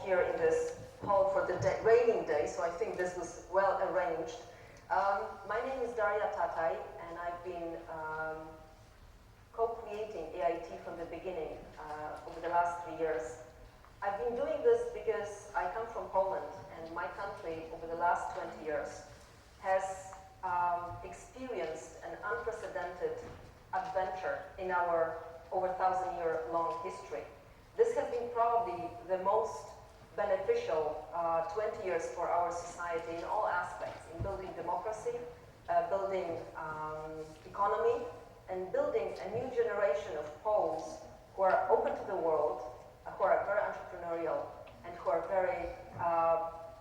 here in this hall for the raining day, so I think this was well arranged. My name is Daria Tataj, and I've been co-creating AIT from the beginning over the last 3 years. I've been doing this because I come from Poland, and my country over the last 20 years has experienced an unprecedented adventure in our over 1,000-year-long history. This has been probably the most beneficial 20 years for our society in all aspects, in building democracy, building economy, and building a new generation of Poles who are open to the world, who are very entrepreneurial, and who are very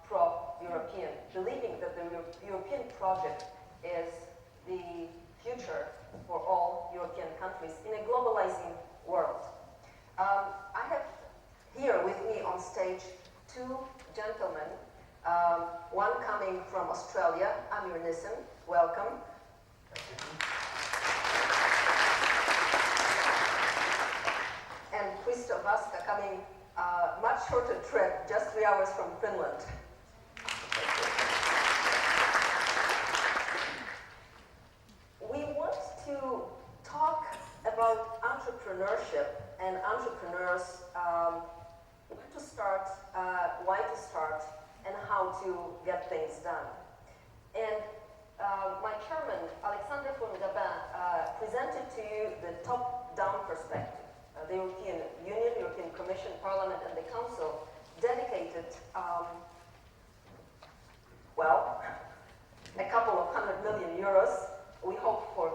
pro-European, believing that the European project is the future for all European countries in a globalizing world. I have here with me on stage two gentlemen, one coming from Australia, Amir Nissen, welcome. And Kristo and Ovaska coming much shorter trip, just 3 hours from Finland. We want to talk about entrepreneurship and entrepreneurs, where to start, why to start, and how to get things done. And my chairman, Alexander von Gabin, presented to you the top-down perspective. The European Union, European Commission, Parliament, and the Council dedicated, a couple of €100 million, we hope for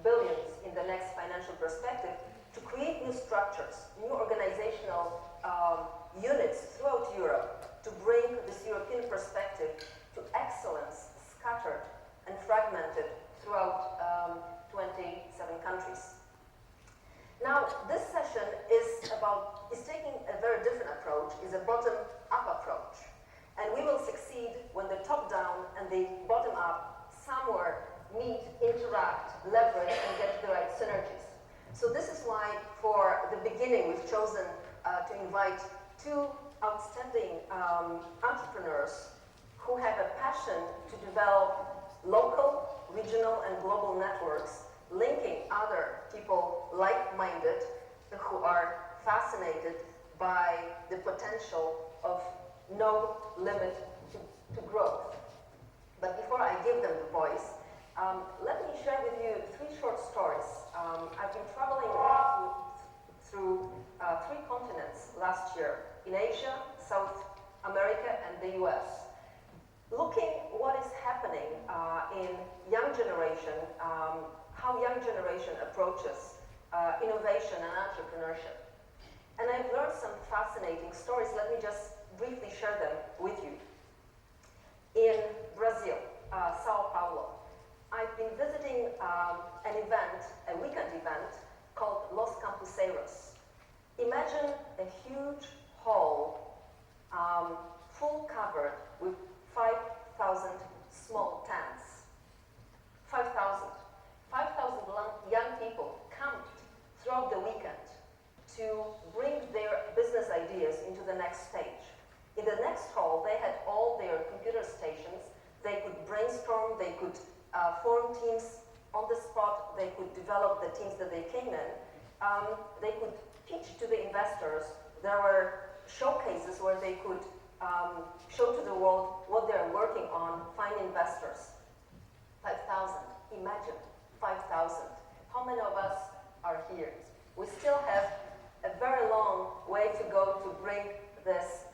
billions in the next financial perspective, to create new structures, new organizational units throughout Europe to bring this European perspective to excellence scattered and fragmented throughout 27 countries. Now, this session is taking a very different approach, is a bottom-up approach. And we will succeed when the top-down and the bottom-up somewhere meet, interact, leverage, and get the right synergies. So this is why, for the beginning, we've chosen to invite two outstanding entrepreneurs who have a passion to develop local, regional, and global networks, linking other people like-minded who are fascinated by the potential of no limit to growth. But before I give them the voice, let me share with you 3 short stories. I've been traveling through 3 continents last year, in Asia, South America, and the US. Looking what is happening in young generation, how young generation approaches innovation and entrepreneurship. And I've learned some fascinating stories. Let me just briefly share them with you. In Brazil, Sao Paulo, I've been visiting an event, a weekend event, called Los Campuseiros. Imagine a huge hall, full covered with 5,000 small tents. 5,000 young people camped throughout the weekend to bring their business ideas into the next stage. In the next hall, they had all their computer stations. They could brainstorm, they could form teams on the spot, they could develop the teams that they came in. They could pitch to the investors. There were showcases where they could show to the world what they're working on, find investors. 5,000, imagine, 5,000. How many of us are here? We still have a very long way to go to bring this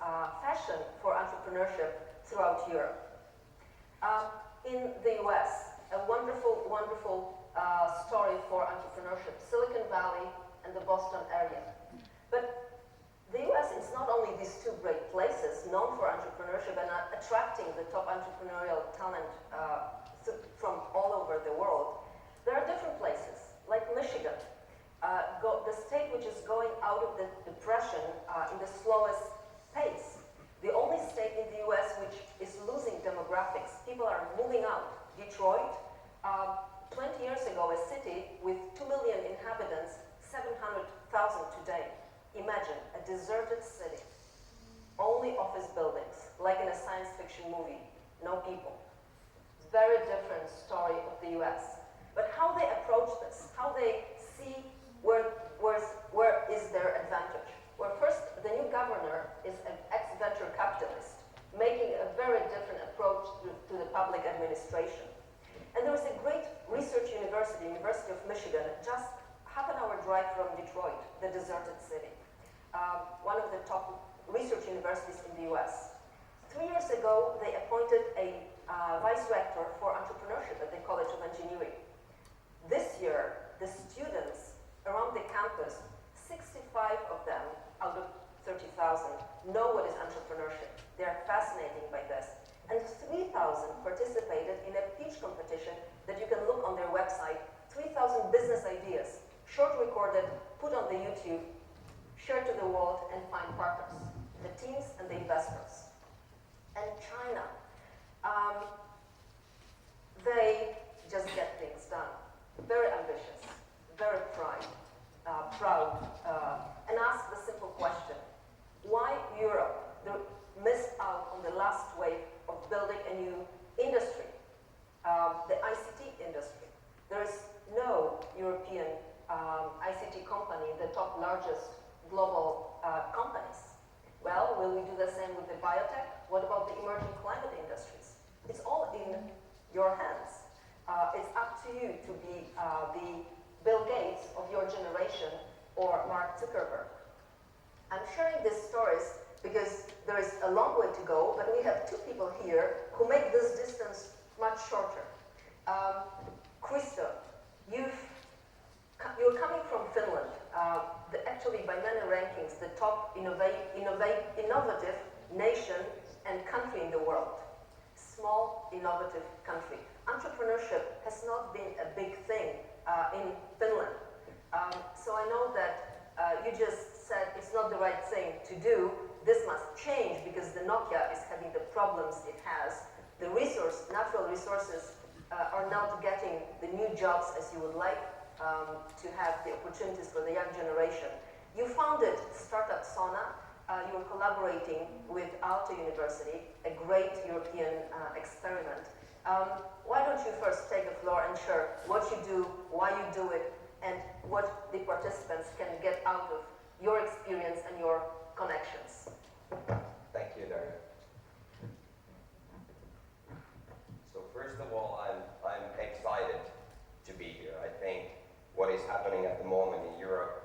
passion for entrepreneurship throughout Europe. In the US, a wonderful, wonderful story for entrepreneurship, Silicon Valley and the Boston area. But the US is not only these 2 great places known for entrepreneurship and attracting the top entrepreneurial talent from all over the world. There are different places, like Michigan, the state which is going out of the depression in the slowest pace. The only state in the US which is losing demographics. People are moving out. Detroit, 20 years ago, a city with 2 million inhabitants, 700,000 today. Imagine a deserted city. only office buildings, like in a science fiction movie, no people. Very different story of the US. But how they approach this, how they see where is their advantage. Well, first, the new governor is an ex-venture capitalist, making a very different approach to the public administration. And there is a great research university, University of Michigan, just half an hour drive from Detroit, the deserted city. One of the top research universities in the US. 3 years ago, they appointed a vice rector for entrepreneurship at the College of Engineering. This year, the students around the campus, 65 of them out of 30,000 know what is entrepreneurship. They are fascinated by this. And 3,000 participated in a pitch competition that you can look on their website. 3,000 business ideas, short recorded, put on the YouTube, shared to the world, and find partners, the teams and the investors. And China, they just get things done. Very ambitious, very proud, and ask the simple question: why Europe missed out on the last wave of building a new industry, the ICT industry? There is no European ICT company, the top largest global companies. Well, will we do the same with the biotech? What about the emerging climate industries? It's all in your hands. It's up to you to be the Bill Gates of your generation or Mark Zuckerberg. I'm sharing these stories because there is a long way to go, but we have two people here who make this distance much shorter. Kristo, you're coming from Finland, actually by many rankings, the top innovative nation and country in the world. Small, innovative country. Entrepreneurship has not been a big thing in Finland. So I know that you just said it's not the right thing to do. This must change because the Nokia is having the problems it has. The natural resources are not getting the new jobs as you would like to have the opportunities for the young generation. You founded startup Sona. You were collaborating with Alto University, a great European experiment. Why don't you first take the floor and share what you do, why you do it, and what the participants can get out of your experience and your connections. Thank you, Daria. So first of all, I'm excited to be here. I think what is happening at the moment in Europe,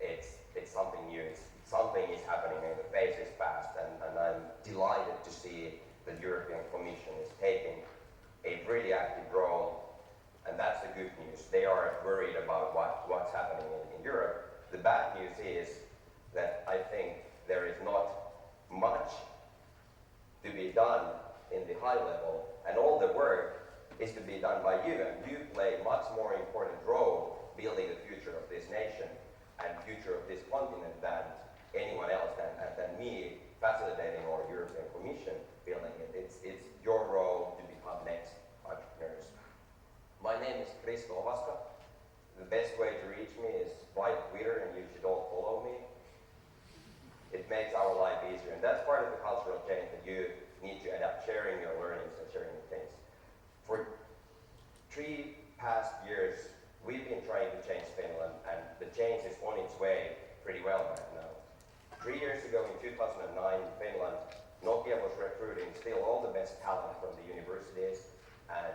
it's something new. Something is happening and the pace is fast, and I'm delighted to see the European Commission is taking a really active role, and that's the good news. They are worried about what's happening in Europe. The bad news is that I think there is not much to be done in the high level, and all the work is to be done by you, and you play a much more important role building the future of this nation and future of this continent than anyone else, than me facilitating or European Commission building it. It's your role to become next entrepreneurs. My name is Kristo and Ovaska. The best way to reach me is via Twitter, and you should all follow me. It makes our life easier, and that's part of the cultural change that you need to adapt, sharing your learnings and sharing the things. For 3 past years, we've been trying to change Finland, and the change is on its way pretty well right now. 3 years ago, in 2009, in Finland, Nokia was recruiting still all the best talent from the universities, and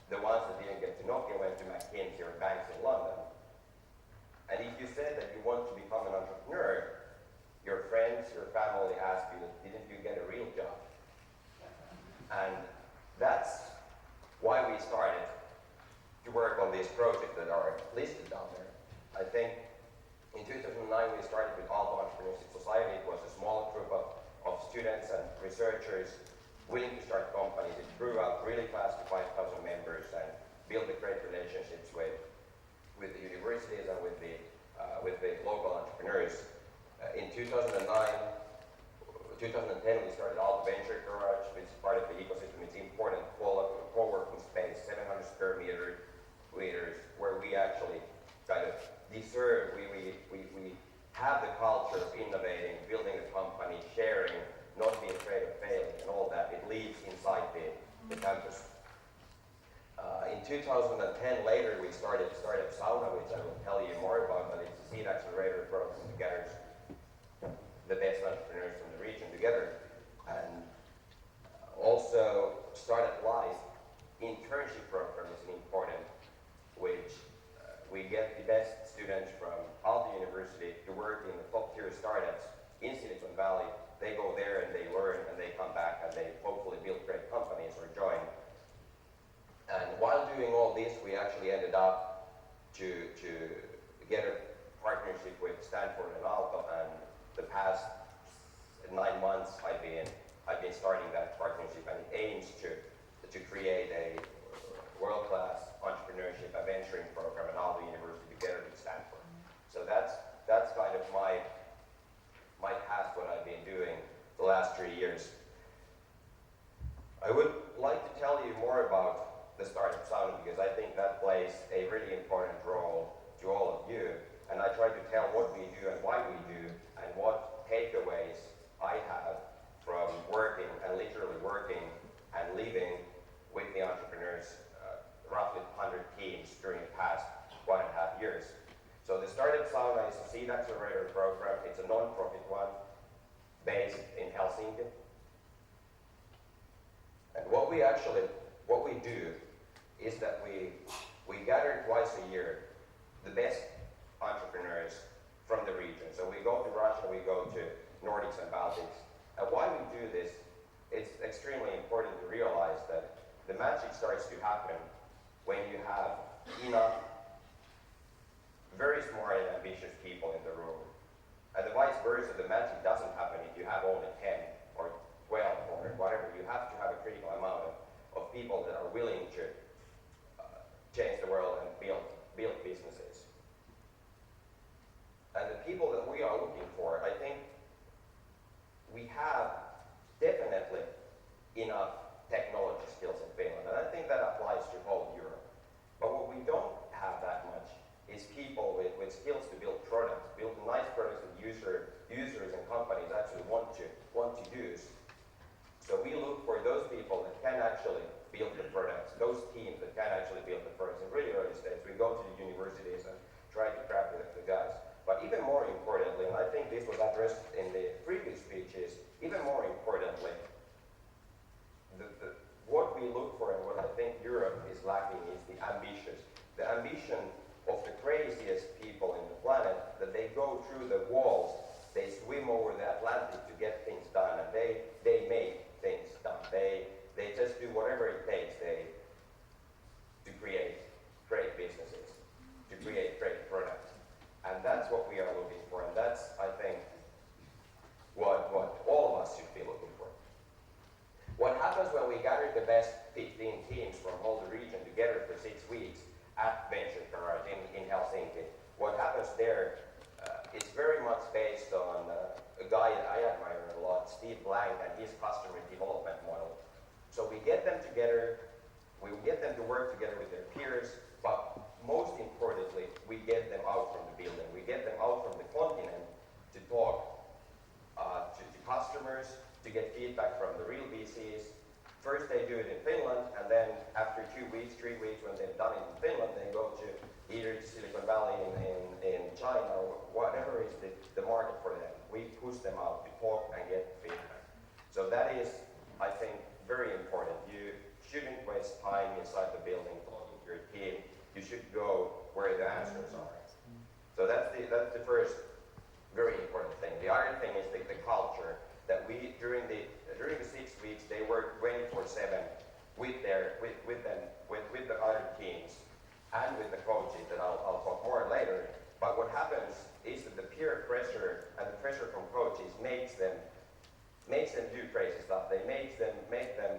the ones that didn't get to Nokia went to McKinsey or banks in London. And if you said that you want to become an entrepreneur, your friends, your family asked you, didn't you get a real job? And that's why we started to work on these projects that are listed down there. I think in 2009 we started with Alto Entrepreneurship Society. It was a small group of students and researchers willing to start companies. It grew up really fast to 5,000 members and built a great relationships with the universities and with the local entrepreneurs. In 2009, 2010 we started Alto Venture Garage, which is part of the ecosystem. It's important co-working space, 700 square meters, where we actually kind of deserve, we have the culture of innovating, building a company, sharing, not being afraid of failing, and all that. It lives inside the campus. In 2010, later, we started Startup Sauna, which I will tell you more about, but it's a seed accelerator program that gathers the best entrepreneurs from the region together. And also, Startup Life internship program is important, which we get the best students from Alto University to work in the top tier startups in Silicon Valley. They go there and they learn and they come back and they hopefully build great companies or join. And while doing all this, we actually ended up to get a partnership with Stanford and Alto, and the past 9 months I've been starting that partnership, and it aims to create a world-class entrepreneurship and venturing program at Alto University together with Stanford. So that's kind of my past, what I've been doing the last 3 years. I would like to tell you more about the Startup Sauna, because I think that plays a really important role to all of you, and I try to tell what we do and why we do and what takeaways I have from working and literally working and living with the entrepreneurs, roughly 100 teams during the past 1.5 years. So the Startup Sauna is a seed accelerator program. It's a non-profit one based in Helsinki. And what we do is that we gather twice a year the best entrepreneurs from the region. So we go to Russia, we go to Nordics and Baltics. And why we do this, it's extremely important to realize that the magic starts to happen when you have enough very smart and ambitious people in the room. And the vice versa, the magic doesn't happen if you have only 10 or 12 or whatever. You have to have a critical amount of people that are willing to change the world and build businesses. And the people that we are looking for, I think we have definitely enough technology skills in Finland, and I think that applies to whole Europe. But what we don't have that much is people with skills to build products, build nice products that users and companies actually want to use. So we look for those people that can actually build the products, those teams that can actually build the products. In really early stage, we go to the universities and try to grab the guys. But even more importantly, and I think this was addressed in the previous speeches, even more importantly, what we look for and what I think Europe is lacking is the ambition of the craziest people in the planet, that they go through the walls, they swim over the Atlantic to get things done, and they make things done. They just do whatever it takes to create great businesses, to create great products. And that's what we are looking for, and that's, I think, what all of us should be looking for. What happens when we gather the best 15 teams from all the region together for 6 weeks at Venture Garage in Helsinki? What happens there, it's very much based on a guy that I admire a lot, Steve Blank, and his customer development model. So we get them together, we get them to work together with their peers, but most importantly, we get them out from the building. We get them out from the continent to talk to customers, to get feedback from the real VCs. First they do it in Finland, and then after 2 weeks, 3 weeks, when they've done it in Finland, they go to either to Silicon Valley in China or whatever is the market for them. We push them out to talk and get feedback. So that is, I think, very important. You shouldn't waste time inside the building talking to your team. You should go where the answers are. So that's the first very important thing. The other thing is the culture that we during the 6 weeks they work 24/7 with the other teams and with the coaches that I'll talk more later. But what happens is that the peer pressure and the pressure from coaches makes them do crazy stuff. They make them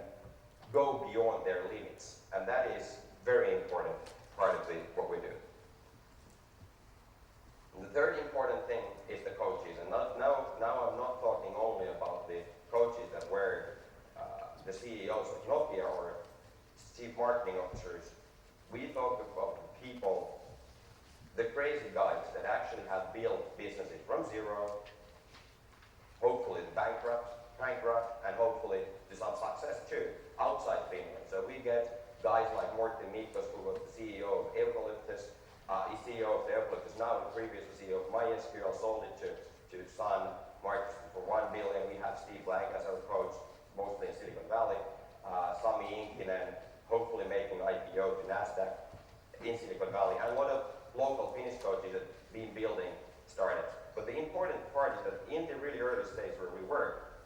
go beyond their limits, and that is very important part of what we do. And the third important thing is the coaches, and now I'm not talking only about the coaches that were the CEOs of Nokia or chief marketing officers. We talk about the people, the crazy guys that actually have built businesses from 0 Europe, hopefully bankrupt, and hopefully to some success too, outside Finland. So we get guys like Morten Mikos, who was the CEO of Eucalyptus, is CEO of the Eucalyptus now, the previous CEO of MySQL, sold it to Sun Markets for $1 billion. We have Steve Blank as our coach, mostly in Silicon Valley. Sami Inkinen, hopefully making IPO to NASDAQ in Silicon Valley. And a lot of local Finnish coaches that have been building startups. But the important part is that in the really early stage where we work,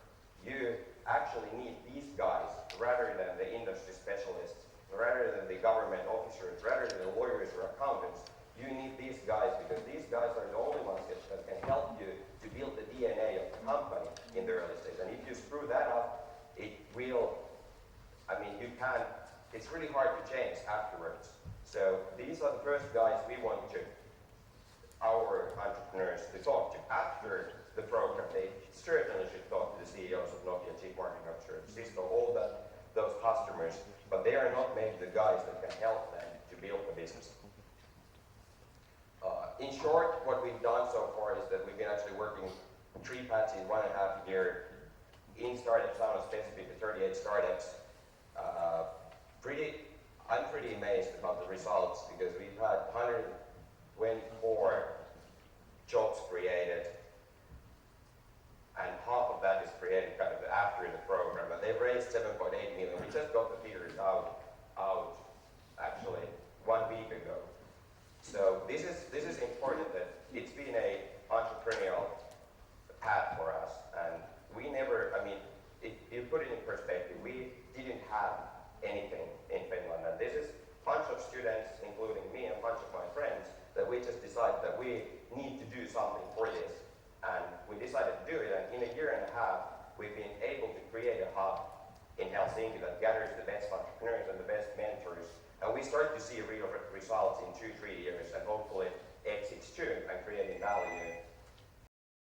you actually need these guys rather than the industry specialists, rather than the government officers, rather than the lawyers or accountants. You need these guys because these guys are the only ones that can help you to build the DNA of the company in the early stage. And if you screw that up, it will, you can't, it's really hard to change afterwards. So these are the first guys we want our entrepreneurs to talk to after the program. They certainly should talk to the CEOs of Nokia, Chief Marketing Officer, Cisco, all those customers, but they are not maybe the guys that can help them to build the business. In short, what we've done so far is that we've been actually working 3 patches, 1.5 year in startups, now specifically 38 startups. I'm pretty amazed about the results because we've had 124 jobs created, and half of that is created kind of after the program. And they've raised 7.8 million. We just got the figures out actually 1 week ago. So this is important that it's been a entrepreneurial path for us, and we never, if you put it in perspective, we didn't have anything in Finland, and this is a bunch of students, including me and a bunch of my friends, that we just decided that we need to do something for this, and we decided to do it, and in a year and a half, we've been able to create a hub in Helsinki that gathers the best entrepreneurs and the best mentors. And we start to see real results in 2-3 years, and hopefully exits too, and creating value